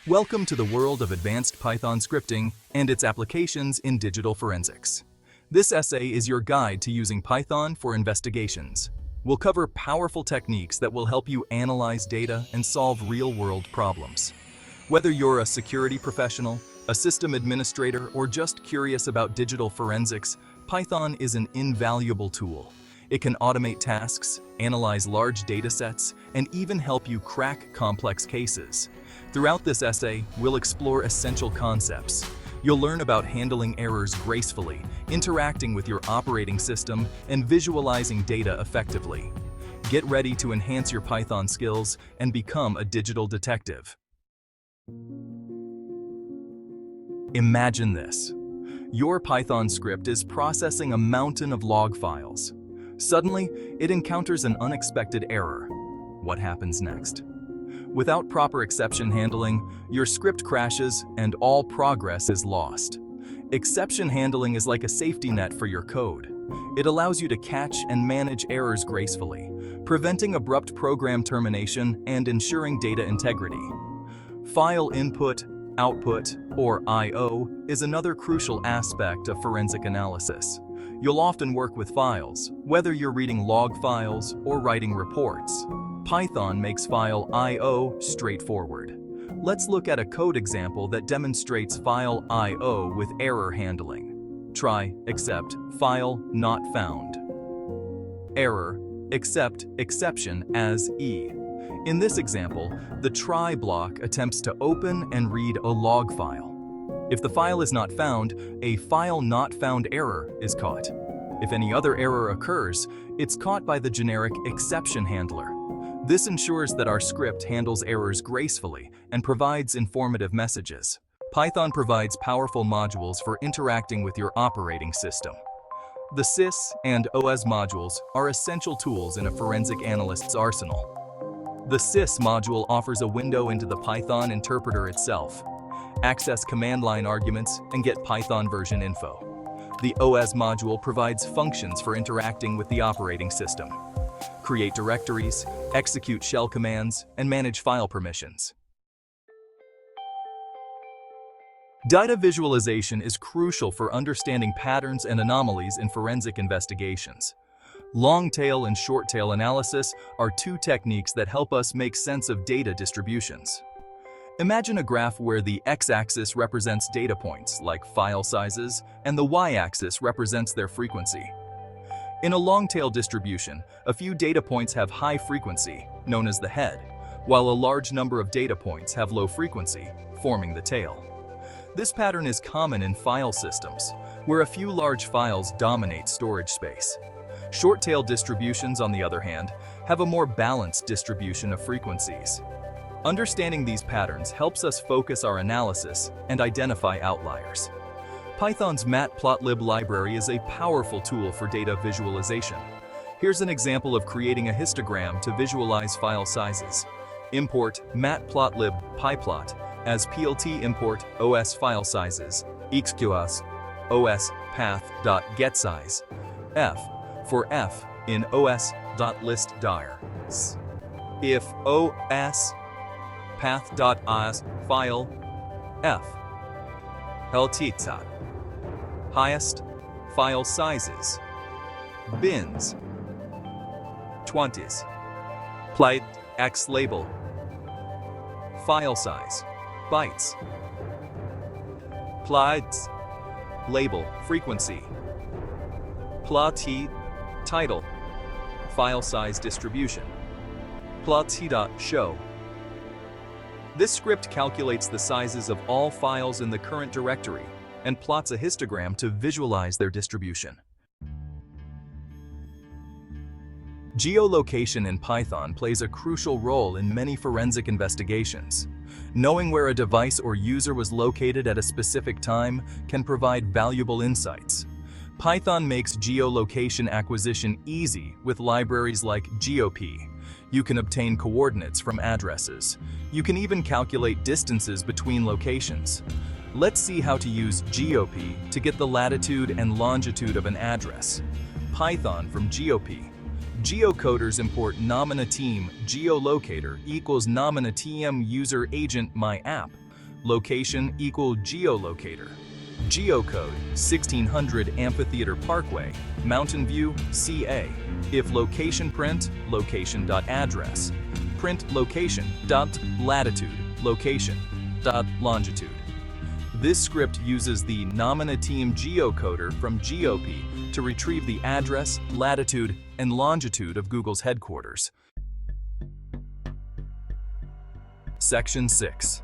Welcome to the world of advanced Python scripting and its applications in digital forensics. This essay is your guide to using Python for investigations. We'll cover powerful techniques that will help you analyze data and solve real-world problems. Whether you're a security professional, a system administrator, or just curious about digital forensics, Python is an invaluable tool. It can automate tasks, analyze large data sets, and even help you crack complex cases. Throughout this essay, we'll explore essential concepts. You'll learn about handling errors gracefully, interacting with your operating system, and visualizing data effectively. Get ready to enhance your Python skills and become a digital detective. Imagine this. Your Python script is processing a mountain of log files. Suddenly, it encounters an unexpected error. What happens next? Without proper exception handling, your script crashes and all progress is lost. Exception handling is like a safety net for your code. It allows you to catch and manage errors gracefully, preventing abrupt program termination and ensuring data integrity. File input, output, or I/O is another crucial aspect of forensic analysis. You'll often work with files, whether you're reading log files or writing reports. Python makes file I/O straightforward. Let's look at a code example that demonstrates file I/O with error handling. Try except file not found. Error except exception as E. In this example, the try block attempts to open and read a log file. If the file is not found, a file not found error is caught. If any other error occurs, it's caught by the generic exception handler. This ensures that our script handles errors gracefully and provides informative messages. Python provides powerful modules for interacting with your operating system. The sys and os modules are essential tools in a forensic analyst's arsenal. The sys module offers a window into the Python interpreter itself. Access command line arguments and get Python version info. The OS module provides functions for interacting with the operating system. Create directories, execute shell commands, and manage file permissions. Data visualization is crucial for understanding patterns and anomalies in forensic investigations. Long-tail and short-tail analysis are two techniques that help us make sense of data distributions. Imagine a graph where the x-axis represents data points, like file sizes, and the y-axis represents their frequency. In a long-tail distribution, a few data points have high frequency, known as the head, while a large number of data points have low frequency, forming the tail. This pattern is common in file systems, where a few large files dominate storage space. Short-tail distributions, on the other hand, have a more balanced distribution of frequencies. Understanding these patterns helps us focus our analysis and identify outliers. Python's matplotlib library is a powerful tool for data visualization. Here's an example of creating a histogram to visualize file sizes. Import matplotlib pyplot as plt import os file sizes xqs os path.getSize f for f in os.listDir. If os path.as file f ltitsat highest file sizes bins 20s plate x label file size bytes plates label frequency plot title file size distribution plot.show. This script calculates the sizes of all files in the current directory and plots a histogram to visualize their distribution. Geolocation in Python plays a crucial role in many forensic investigations. Knowing where a device or user was located at a specific time can provide valuable insights. Python makes geolocation acquisition easy with libraries like GeoP. You can obtain coordinates from addresses. You can even calculate distances between locations. Let's see how to use GeoP to get the latitude and longitude of an address. Python from GeoP. Geocoders import nomina team geolocator equals nomina tm user agent my app. Location equal geolocator. Geocode 1600 Amphitheater Parkway, Mountain View, CA. If location print, location.address. Print location.latitude, location.longitude. This script uses the nominatim geocoder from GOP to retrieve the address, latitude, and longitude of Google's headquarters. Section 6.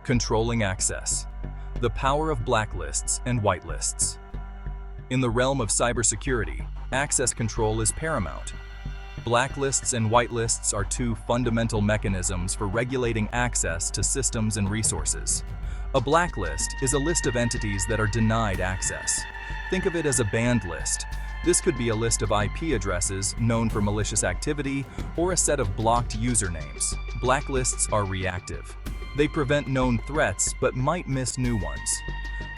Controlling access. The power of blacklists and whitelists. In the realm of cybersecurity, access control is paramount. Blacklists and whitelists are two fundamental mechanisms for regulating access to systems and resources. A blacklist is a list of entities that are denied access. Think of it as a banned list. This could be a list of IP addresses known for malicious activity or a set of blocked usernames. Blacklists are reactive. They prevent known threats but might miss new ones.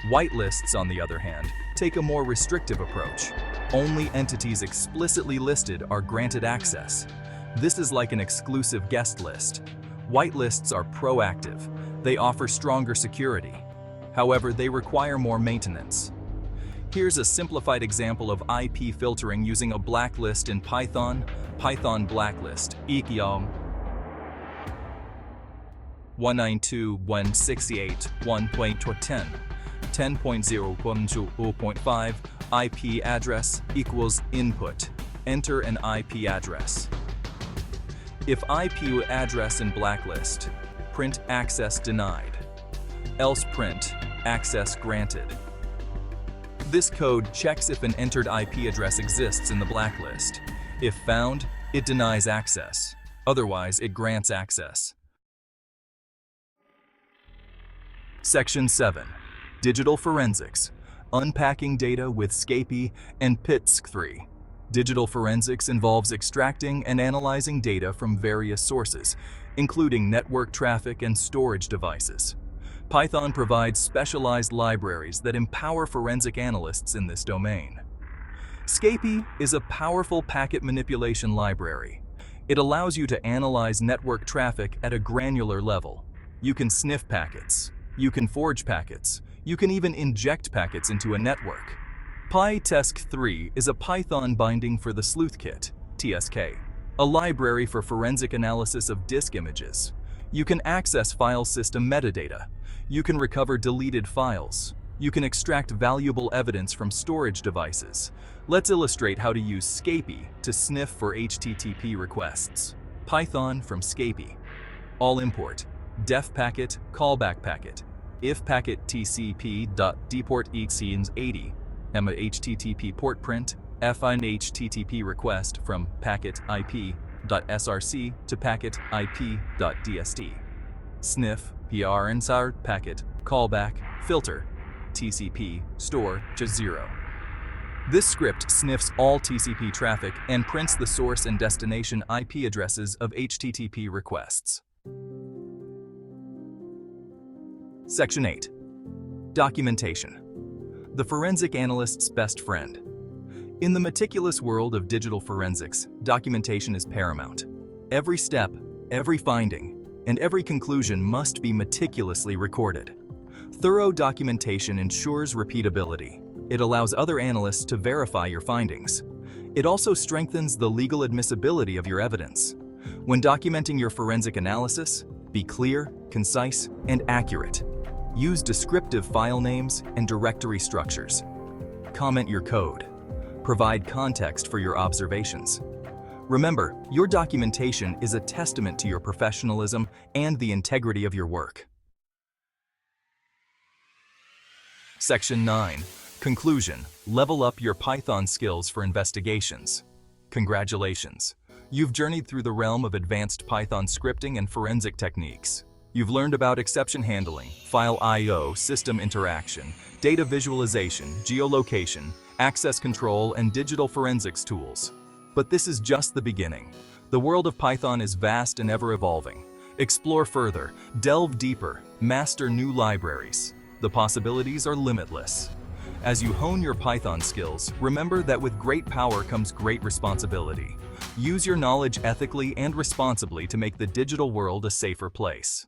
Whitelists, on the other hand, take a more restrictive approach. Only entities explicitly listed are granted access. This is like an exclusive guest list. Whitelists are proactive. They offer stronger security. However, they require more maintenance. Here's a simplified example of IP filtering using a blacklist in Python. Python blacklist equal 192.168.1.10 10.0.2.5 IP address equals input. Enter an IP address. If IP address in blacklist, print access denied. Else print access granted. This code checks if an entered IP address exists in the blacklist. If found, it denies access. Otherwise, it grants access. Section 7. Digital Forensics. Unpacking data with SCAPI and PITSC3. Digital forensics involves extracting and analyzing data from various sources, including network traffic and storage devices. Python provides specialized libraries that empower forensic analysts in this domain. SCAPI is a powerful packet manipulation library. It allows you to analyze network traffic at a granular level. You can sniff packets. You can forge packets. You can even inject packets into a network. PyTesc3 is a Python binding for the sleuthkit, TSK, a library for forensic analysis of disk images. You can access file system metadata. You can recover deleted files. You can extract valuable evidence from storage devices. Let's illustrate how to use SCAPI to sniff for HTTP requests. Python from SCAPI. All import. Def packet, callback packet. If packet tcp.dport exceeds 80, HTTP port print, find HTTP request from packet ip.src to packet ip.dst. Sniff, pr insert packet, callback, filter, TCP, store, just 0. This script sniffs all TCP traffic and prints the source and destination IP addresses of HTTP requests. Section 8. Documentation. The forensic analyst's best friend. In the meticulous world of digital forensics, documentation is paramount. Every step, every finding, and every conclusion must be meticulously recorded. Thorough documentation ensures repeatability. It allows other analysts to verify your findings. It also strengthens the legal admissibility of your evidence. When documenting your forensic analysis, be clear, concise, and accurate. Use descriptive file names and directory structures. Comment your code. Provide context for your observations. Remember, your documentation is a testament to your professionalism and the integrity of your work. Section 9. Conclusion. Level up your Python skills for investigations. Congratulations! You've journeyed through the realm of advanced Python scripting and forensic techniques. You've learned about exception handling, file I/O, system interaction, data visualization, geolocation, access control, and digital forensics tools. But this is just the beginning. The world of Python is vast and ever-evolving. Explore further, delve deeper, master new libraries. The possibilities are limitless. As you hone your Python skills, remember that with great power comes great responsibility. Use your knowledge ethically and responsibly to make the digital world a safer place.